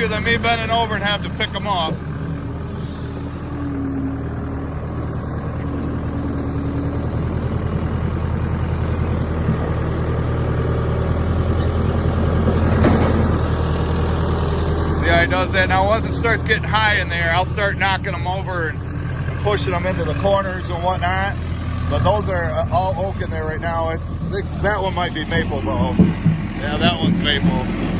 easier than me bending over and have to pick them up. See how he does that? Now once it starts getting high in there, I'll start knocking them over and pushing them into the corners and whatnot. But those are all oak in there right now. I think that one might be maple though. Yeah, that one's maple.